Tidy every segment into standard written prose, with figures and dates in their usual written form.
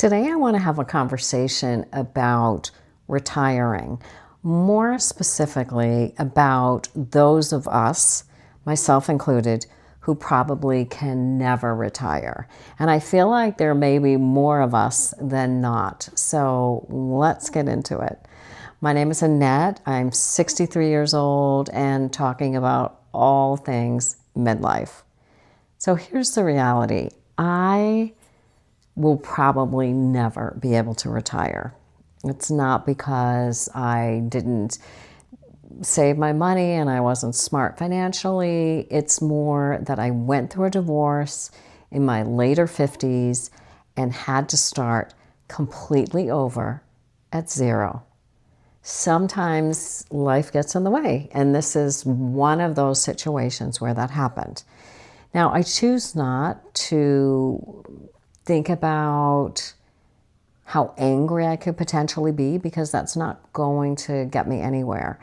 Today, I want to have a conversation about retiring, more specifically about those of us, myself included, who probably can never retire. And I feel like there may be more of us than not. So let's get into it. My name is Annette. I'm 63 years old and talking about all things midlife. So here's the reality. I will probably never be able to retire. It's not because I didn't save my money and I wasn't smart financially. It's more that I went through a divorce in my later 50s and had to start completely over at zero. Sometimes life gets in the way, and this is one of those situations where that happened. Now, I choose not to think about how angry I could potentially be, because that's not going to get me anywhere.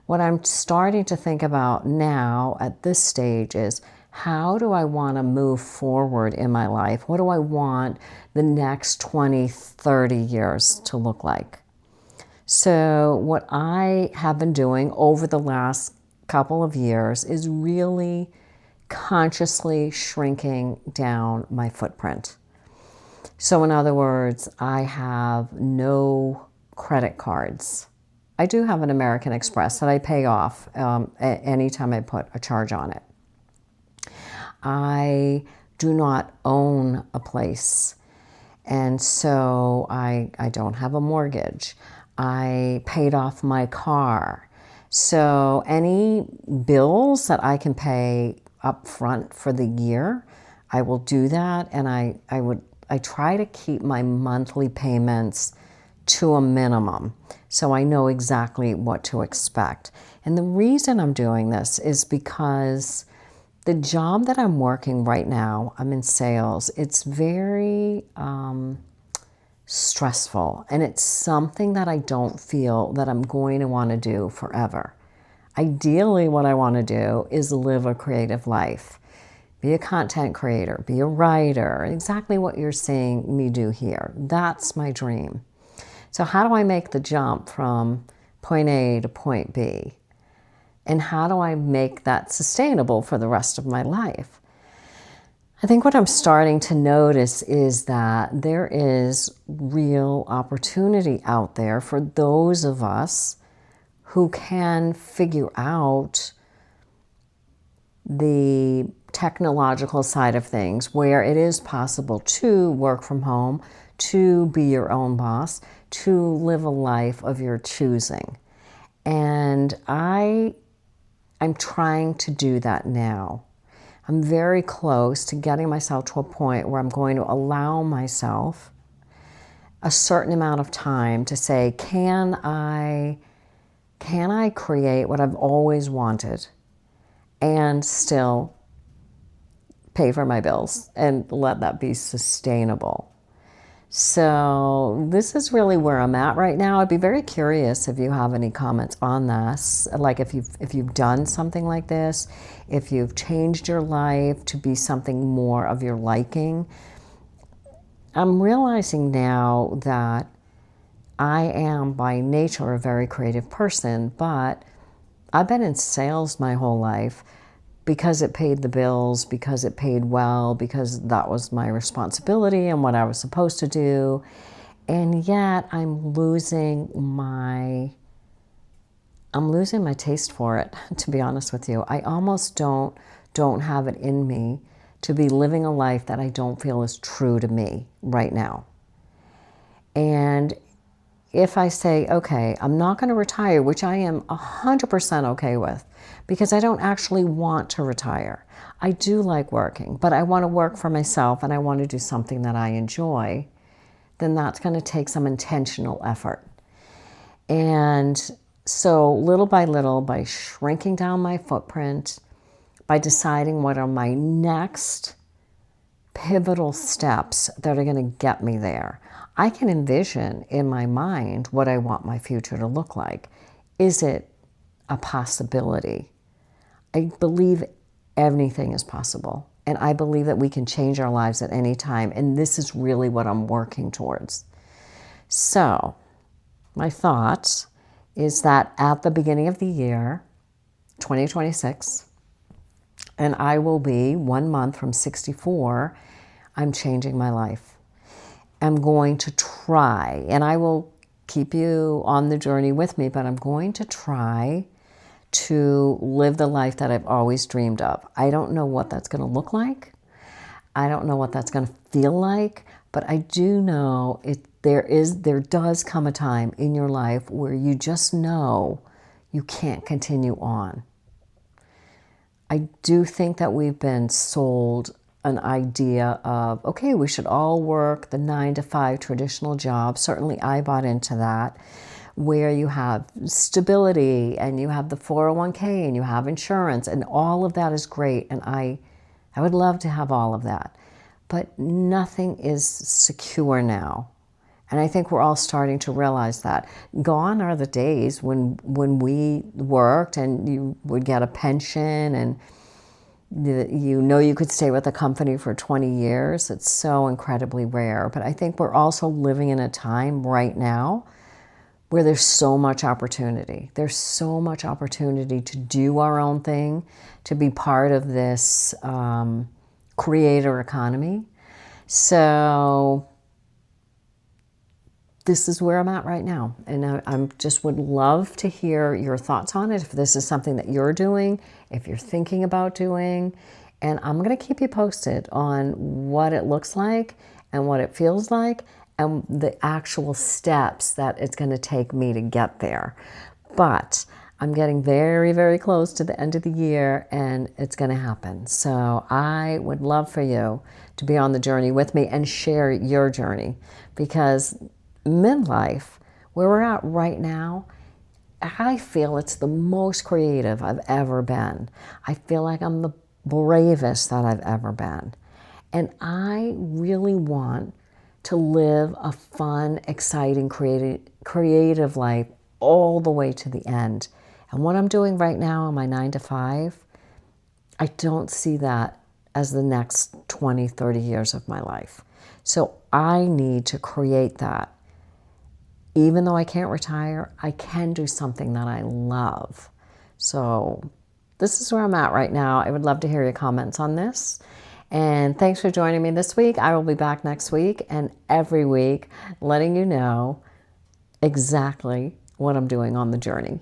What I'm starting to think about now at this stage is, how do I want to move forward in my life? What do I want the next 20, 30 years to look like? So what I have been doing over the last couple of years is really consciously shrinking down my footprint. So in other words, I have no credit cards. I do have an American Express that I pay off anytime I put a charge on it. I do not own a place, and so I don't have a mortgage. I paid off my car. So any bills that I can pay up front for the year, I will do that, and I try to keep my monthly payments to a minimum so I know exactly what to expect. And the reason I'm doing this is because the job that I'm working right now, I'm in sales, it's very stressful, and it's something that I don't feel that I'm going to want to do forever. Ideally, what I want to do is live a creative life. Be a content creator, be a writer, exactly what you're seeing me do here. That's my dream. So how do I make the jump from point A to point B? And how do I make that sustainable for the rest of my life? I think what I'm starting to notice is that there is real opportunity out there for those of us who can figure out the technological side of things, where it is possible to work from home, to be your own boss, to live a life of your choosing. And I'm trying to do that now. I'm very close to getting myself to a point where I'm going to allow myself a certain amount of time to say, can I create what I've always wanted and still pay for my bills and let that be sustainable? So this is really where I'm at right now. I'd be very curious if you have any comments on this, like if you've done something like this, if you've changed your life to be something more of your liking. I'm realizing now that I am by nature a very creative person, but I've been in sales my whole life because it paid the bills, because it paid well, because that was my responsibility and what I was supposed to do. And yet I'm losing my taste for it, to be honest with you. I almost don't have it in me to be living a life that I don't feel is true to me right now. And if I say, okay, I'm not going to retire, which I am 100% okay with, because I don't actually want to retire. I do like working, but I want to work for myself and I want to do something that I enjoy, then that's going to take some intentional effort. And so little by little, by shrinking down my footprint, by deciding what are my next pivotal steps that are going to get me there, I can envision in my mind what I want my future to look like. Is it a possibility? I believe anything is possible. And I believe that we can change our lives at any time. And this is really what I'm working towards. So my thought is that at the beginning of the year, 2026, and I will be 1 month from 64, I'm changing my life. I'm going to try, and I will keep you on the journey with me, but I'm going to try to live the life that I've always dreamed of. I don't know what that's going to look like. I don't know what that's going to feel like, but I do know there does come a time in your life where you just know you can't continue on. I do think that we've been sold an idea of, okay, we should all work the 9-to-5 traditional job. Certainly I bought into that, where you have stability and you have the 401k and you have insurance, and all of that is great. And I would love to have all of that, but nothing is secure now. And I think we're all starting to realize that. Gone are the days when we worked and you would get a pension and you could stay with a company for 20 years. It's so incredibly rare. But I think we're also living in a time right now where there's so much opportunity. There's so much opportunity to do our own thing, to be part of this creator economy. So this is where I'm at right now. And I just would love to hear your thoughts on it, if this is something that you're doing, if you're thinking about doing. And I'm going to keep you posted on what it looks like and what it feels like and the actual steps that it's going to take me to get there. But I'm getting very, very close to the end of the year, and it's going to happen. So I would love for you to be on the journey with me and share your journey, because midlife, where we're at right now, I feel it's the most creative I've ever been. I feel like I'm the bravest that I've ever been. And I really want to live a fun, exciting, creative life all the way to the end. And what I'm doing right now on my 9-to-5, I don't see that as the next 20, 30 years of my life. So I need to create that. Even though I can't retire, I can do something that I love. So this is where I'm at right now. I would love to hear your comments on this. And thanks for joining me this week. I will be back next week and every week letting you know exactly what I'm doing on the journey.